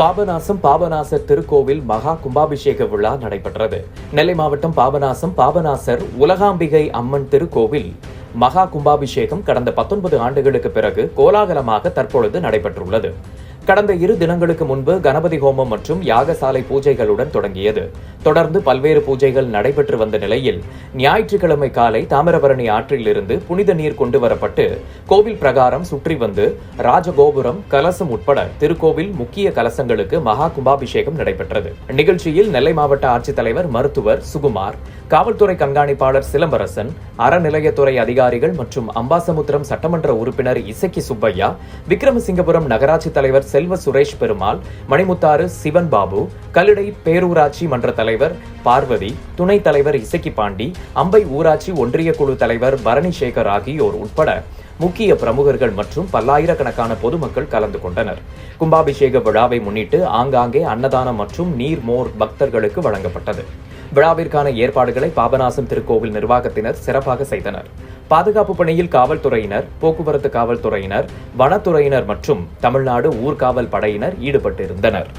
பாபநாசர் திருக்கோவில் மகா கும்பாபிஷேக விழா நடைபெற்றது. நெல்லை மாவட்டம் பாபநாசர் உலகாம்பிகை அம்மன் திருக்கோவில் மகா கும்பாபிஷேகம் கடந்த 19 ஆண்டுகளுக்கு பிறகு கோலாகலமாக தற்பொழுது நடைபெற்றுள்ளது. கடந்த 2 தினங்களுக்கு முன்பு கணபதி ஹோமம் மற்றும் யாகசாலை பூஜைகளுடன் தொடங்கியது. தொடர்ந்து பல்வேறு பூஜைகள் நடைபெற்று வந்த நிலையில் ஞாயிற்றுக்கிழமை காலை தாமிரபரணி ஆற்றிலிருந்து புனித நீர் கொண்டுவரப்பட்டு கோவில் பிரகாரம் சுற்றி வந்து ராஜகோபுரம், கலசம் உட்பட திருக்கோவில் முக்கிய கலசங்களுக்கு மகா கும்பாபிஷேகம் நடைபெற்றது. நிகழ்ச்சியில் நெல்லை மாவட்ட ஆட்சித்தலைவர் மருத்துவர் சுகுமார், காவல்துறை கண்காணிப்பாளர் சிலம்பரசன், அறநிலையத்துறை அதிகாரிகள் மற்றும் அம்பாசமுத்திரம் சட்டமன்ற உறுப்பினர் இசக்கி சுப்பையா, விக்ரமசிங்கபுரம் நகராட்சி தலைவர் செல்வ சுரேஷ் பெருமாள், மணிமுத்தாறு சிவன் பாபு, கல்லிடை பேரூராட்சி மன்ற தலைவர் பார்வதி, துணைத் தலைவர் இசக்கி பாண்டி, அம்பை ஊராட்சி ஒன்றிய குழு தலைவர் பரணி சேகர் ஆகியோர் உட்பட முக்கிய பிரமுகர்கள் மற்றும் பல்லாயிரக்கணக்கான பொதுமக்கள் கலந்து கொண்டனர். கும்பாபிஷேக விழாவை முன்னிட்டு ஆங்காங்கே அன்னதானம் மற்றும் நீர்மோர் பக்தர்களுக்கு வழங்கப்பட்டது. விழாவிற்கான ஏற்பாடுகளை பாபநாசம் திருக்கோவில் நிர்வாகத்தினர் சிறப்பாக செய்தனர். பாதுகாப்பு பணியில் காவல்துறையினர், போக்குவரத்து காவல்துறையினர், வனத்துறையினர் மற்றும் தமிழ்நாடு ஊர்காவல் படையினர் ஈடுபட்டிருந்தனர்.